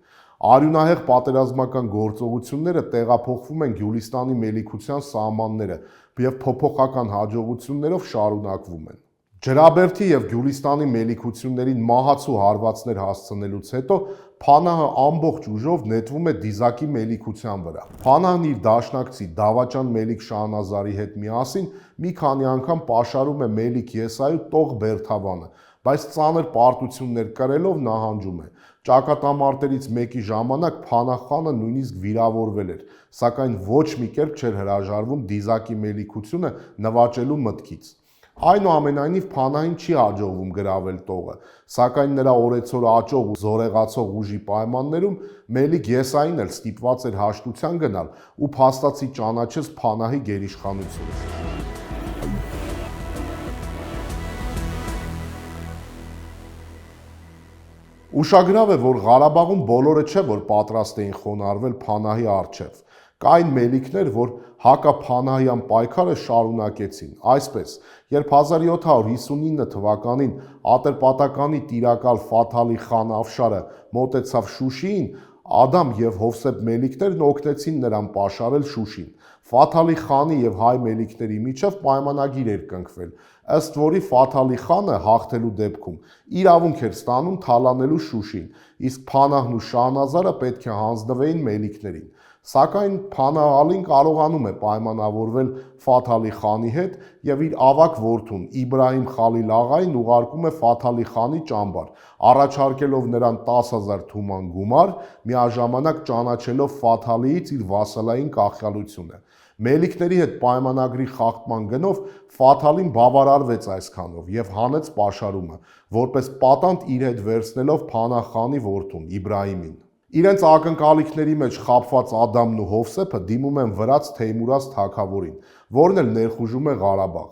Speaker 1: Արյունահեղ պատերազմական գործողությունները տեղափոխվում են Գյուլիստանի մելիքության սահմանները եւ փոփոխական հաջողություններով շարունակվում են։ Ջրաբերդի եւ Գյուլիստանի մելիքություններին մահացու հարվածներ հասցնելուց հետո Փանահը ամբողջ ուժով նետվում է Դիզակի մելիքության վրա։ Փանահն իր դաշնակցի դավաճան Մելիք Շահնազարի հետ միասին մի քանի անգամ պաշարում է Մելիք Եսայու տող Բերդավանը, բայց ծանր պարտություններ կրելով նահանջում է։ Ճակատամարտերից մեկի ժամանակ Փանահ խանը նույնիսկ վիրավորվել էր, սակայն ոչ մի կերպ չէր հրաժարվում Դիզակի մելիքությունը նվաճելու մտքից։ Այնուամենայնիվ Փանահին չի հաջողվում գրավել տողը, սակայն նրա օրեցօր աճող ու զորեղացող ուժի պայմաններում Մելիք Եսային էլ ստիպված էր հաշտության գնալ ու փաստացի ճանաչեց Փանահի գերիշխանությունը։ Ուշագրավ է, որ Ղարաբաղում բոլորը չէ, որ պատրաստ էին խոնարհվել Փանահի առջև։ Կային մելիքներ, որ հակափանահյան պայքարը շարունակեցին։ Այսպես, երբ 1759 թվականին Ատրպատականի տիրակալ Ֆաթալի խան Աֆշարը մոտեցավ Շուշիին, Ադամ եւ Հովսեփ մելիքներն օգնեցին նրան պաշարել Շուշին։ Ֆաթալի խանի եւ հայ մելիքների միջև պայմանագիր էր կնքվել, ըստ որի Ֆաթալի խանը հաղթելու դեպքում իրավունք էր ստանում թալանելու Շուշին, իսկ Փանահն ու Շահնազարը պետք է հանձնվեին մելիքներին։ Սակայն Փանահ Ալին կարողանում է պայմանավորվել Ֆաթալի խանի հետ եւ իր ավագ որդուն Իբրահիմ Խալիլ աղային ուղարկում է Ֆաթալի խանի ճամբար, առաջարկելով նրան 10,000 թուման գումար, միաժամանակ ճանաչելով Ֆաթալիից իր վասալային կախյալությունը։ Մելիքների հետ պայմանագրի խախտման գնով Ֆաթալին բավարարվեց այսքանով եւ հանեց պաշարումը, որպես պատանդ իր հետ վերցնելով Փանահ խանի որդուն Իբրահիմին։ Իրենց ակնկալիքների մեջ խաբված Ադամն ու Հովսեփը դիմում են վրաց Թեյմուրազ թագավորին, որն էլ ներխուժում է Ղարաբաղ։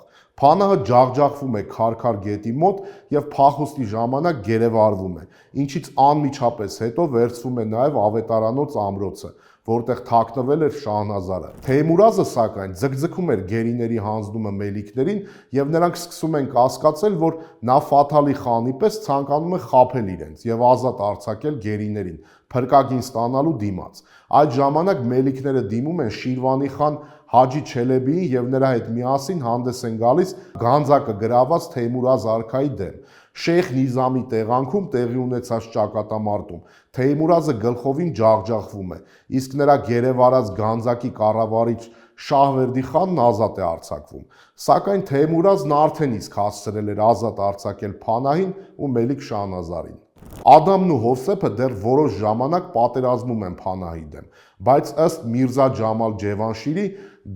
Speaker 1: Փանահը ջախջախվում է Քարքար գետի մոտ եւ փախուստի ժամանակ գերեվարվում է, ինչից անմիջապես հետո վերցվում է նաեւ Ավետարանոց ամրոցը, որտեղ թաքնվել էր Շահնազարը։ Թեյմուրազը սակայն ձգձգում էր գերիների հանձնումը մելիքներին եւ նրանք սկսում են կասկածել, որ նա Ֆաթալի խանի պես ցանկանում է խաբել իրենց եւ ազատ արձակել գերիներին, փրկագին ստանալու դիմաց։ Այդ ժամանակ մելիքները դիմում են Շիրվանի խան Հաջի Չելեբիին եւ նրա հետ միասին հանդես են գալիս գանձակը գրաված Թեյմուրազ արքայի դեմ։ Շեյխ Նիզամի տեղանքում տեղի ունեցած ճակատամարտում Թեյմուրազը գլխովին ջախջախվում է, իսկ նրա գերեվարած գանձակի կառավարիչ Շահվերդի խանն ազատ է արձակվում։ Սակայն Թեյմուրազն արդեն իսկ հասցրել էր ազատ արձակել Փանահին ու Մելիք Շահնազարին։ Ադամն ու Հովսեփը դեռ որոշ ժամանակ պատերազմում են Փանահի դեմ, բայց ըստ Միրզա Ջամալ Ջևանշիրի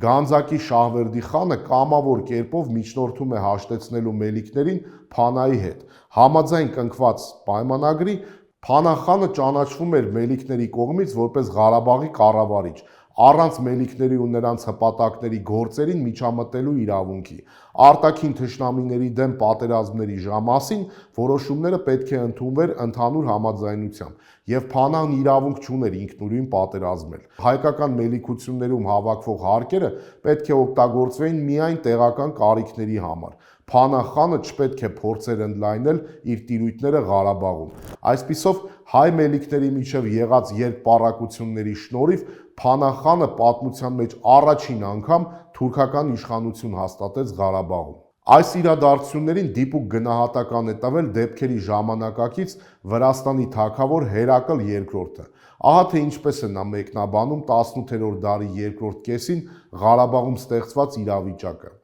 Speaker 1: Գանձակի Շահվերդի խանը կամավոր կերպով միջնորդում է հաշտեցնելու մելիքներին Փանահի հետ։ Համաձայն կնքված պայմանագրի Փանահ խանը ճանաչվում էր մելիքների կողմից որպես Ղարաբաղի կառավարիչ, առանց մելիքների ու նրանց հպատակների գործերին միջամտելու իրավունքի։ Արտաքին թշնամիների դեմ պատերազմների ժամասին որոշումները պետք է ընդունվեր ընդհանուր համաձայնությամբ, եւ Փանահն իրավունք չուներ ինքնուրույն պատերազմել։ Հայկական մելիքություններում հավաքվող հարկերը պետք է օգտագործվեին միայն տեղական կարիքների համար։ Փանահ խանը չպետք է փորձեր ընդլայնել իր տիրույթները Ղարաբաղում։ Այսպիսով հայ մելիքների միջև եղած երկպառակությունների շնորհիվ Փանահ խանը պատմության մեջ առաջին անգամ թուրքական իշխանություն հաստատեց Ղարաբաղում։ Այս իրադարձություններին դիպուկ գնահատական է տվել դեպքերի ժամանակակից Վրաստանի թագավոր Հերակլ II-ը։ Ահա թե ինչպես է նա մեկնաբանում 18-րդ դարի երկրորդ կեսին Ղարաբաղում ստեղծված իրավիճակը։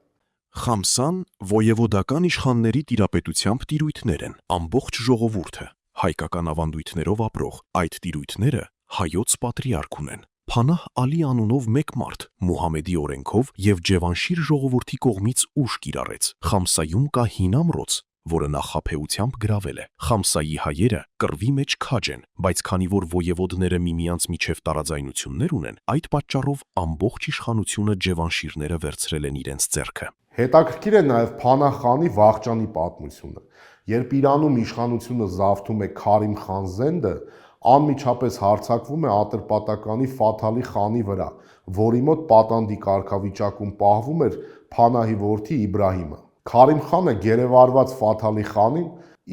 Speaker 2: Խամսան ոևոդական իշխանների տիրապետությամբ տիրույթներ են, ամբողջ ժողովուրդը, հայկական ավանդույթներով ապրող, այդ տիրույթները հայոց պատրիարք ունեն։ Փանահ Ալի անունով մեկ մարդ Մուհամեդի օրենքով եւ Ջևանշիր ժողովրդի կողմից ուժ կիրառեց։ Խամսայում կա հին ամրոց, որը նա խաբեությամբ գրավել է։ Խամսայի հայերը կռվի մեջ քաջ են, բայց քանի որ ոևոդները միմյանց միջև տարաձայնություններ ունեն, այդ պատճառով ամբողջ իշխանությունը Ջևանշիրները վերցրել են իրենց ձեռքը։
Speaker 1: Հետաքրքիր է նաև Փանահ խանի վախճանի պատմությունը։ Երբ Իրանում իշխանությունը զավթում է Քարիմ խան Զենդը, անմիջապես հարձակվում է Ատրպատականի Ֆաթալի խանի վրա, որի մոտ պատանդի կարգավիճակում պահվում էր Փանահի որդի Իբրահիմը։ Քարիմ խանը գերեվարված Ֆաթալի խանին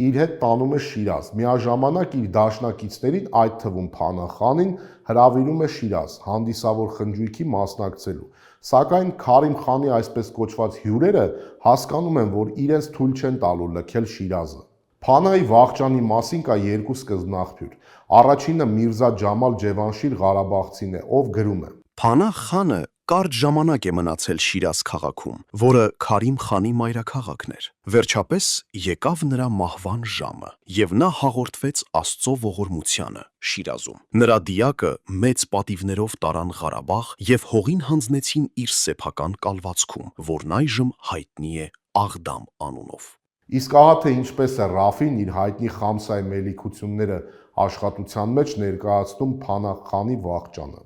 Speaker 1: իր հետ տանում է Շիրազ, միաժամանակ իր դաշնակիցներին, այդ թվում Փանահ խանին, հրավիրում է Շիրազ հանդիսավոր խնջույքի մասնակցելու։ Սակայն Քարիմ խանի այսպես կոչված հյուրերը հասկանում են, որ իրենց թույլ չեն տալու լքել Շիրազը։ Փանահի վախճանի մասին կա երկու սկզբնաղբյուր։ Առաջինը Միրզա Ջամալ Ջևանշիր Ղարաբաղցին է, ով գրում է.
Speaker 2: Փանահ խանը կարճ ժամանակ է մնացել Շիրազ քաղաքում, որը Քարիմ խանի մայրաքաղաքն էր։ Վերջապես եկավ նրա մահվան ժամը, եւ նա հաղորդվեց Աստծո ողորմությանը Շիրազում։ Նրա դիակը մեծ պատիվներով տարան Ղարաբաղ եւ հողին հանձնեցին իր սեփական կալվածքում, որն այժմ հայտնի է Աղդամ անունով։
Speaker 1: Իսկ ահա թե ինչպես է Ռաֆին իր հայտնի Խամսայի մելիքությունները աշխատության մեջ ներկայացնում Փանահ խանի վախճանը։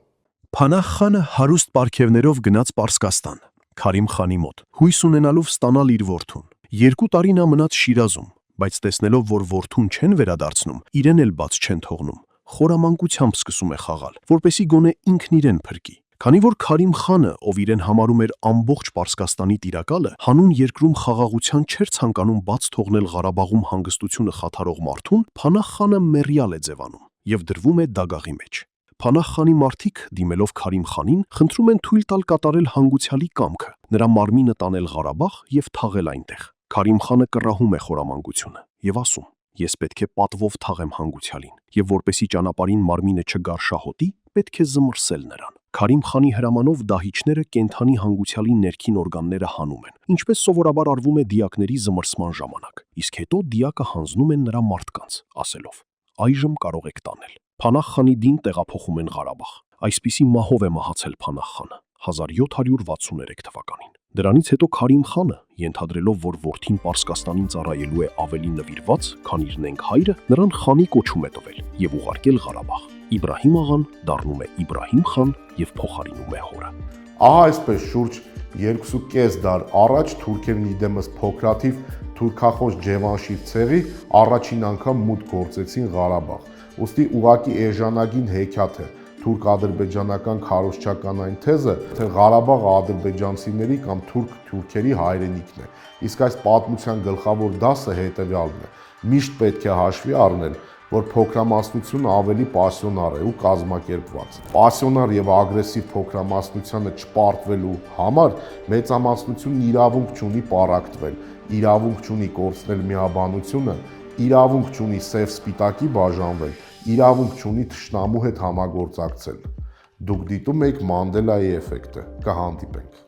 Speaker 2: Փանահ խանը հարուստ պարգևներով գնաց Պարսկաստան, Քարիմ խանի մոտ, հույս ունենալով ստանալ իր որդուն։ 2 տարի նա մնաց Շիրազում, բայց տեսնելով, որ որդուն չեն վերադարձնում, իրեն էլ բաց չեն թողնում, խորամանկությամբ սկսում է խաղալ, որպեսզի գոնե ինքն իրեն փրկի։ Քանի որ Քարիմ խանը, ով իրեն համարում էր ամբողջ Պարսկաստանի տիրակալը, հանուն երկրում խաղաղության չէր ցանկանում բաց թողնել Ղարաբաղում հանգստությունը խաթարող մարդուն, Փանահ խանը մեռյալ է ձևանում եւ դրվում է դագաղի մեջ։ Փանահ խանի մարդիկ, դիմելով Քարիմ խանին, խնդրում են թույլ տալ կատարել հանգուցյալի կամքը, նրա մարմինը տանել Ղարաբաղ եւ թաղել այնտեղ։ Քարիմ խանը կռահում է խորամանկությունը եւ ասում. «Ես պետք է պատվով թաղեմ հանգուցյալին, եւ որպեսի ճանապարհին մարմինը չգար շահոտի, պետք է զմռսել նրան»։ Քարիմ խանի հրամանով դահիճները կենթանի հանգուցյալի ներքին օրգանները հանում են, ինչպես սովորաբար արվում է դիակների զմռսման ժամանակ, իսկ հետո դիակը հանձնում են նրա մարդկանց, ասելով. «Այժմ կարող եք տանել»։ Փանահ խանի դին տեղափոխում են Ղարաբաղ։ Այսպիսի մահով է մահացել Փանահ խանը 1763 թվականին։ Դրանից հետո Քարիմ խանը, ենթադրելով, որ որդին Պարսկաստանին ծառայելու է ավելի նվիրված, քան իր նենք հայրը, նրան խանի կոչում է տվել եւ ուղարկել Ղարաբաղ։ Իբրահիմ աղան դառնում է Իբրահիմ խան եւ փոխարինում է հորը։
Speaker 1: Ահա այսպես շուրջ 2.5 դար առաջ թուրքերն իդեմս փոքրաթիվ թուրքախոս Ջևանշիր ցեղի առաջին անգամ մուտք գործեցին Ղարաբաղ։ Ուստի ուղակի էժանագին հեքիաթ է թուրք-ադրբեջանական քարոզչական թեզը, թե Ղարաբաղը ադրբեջանցիների կամ թուրքերի հայրենիքն է։ Իսկ այս պատմության գլխավոր դասը հետևյալն է. միշտ պետք է հաշվի առնել, որ փոքրամասնությունը ավելի պասիոնար է ու կազմակերպված։ Պասիոնար եւ ագրեսիվ փոքրամասնությանը չպարտվելու համար մեծամասնությունն իրավունք չունի պառակտվել, իրավունք չունի կորցնել միաբանությունը, իրավունք չունի սև-սպիտակի բաժանվել, իրավունք չունի թշնամու հետ համագործակցել։ Դուք դիտում եք Մանդելայի էֆեկտը, կհանդիպենք։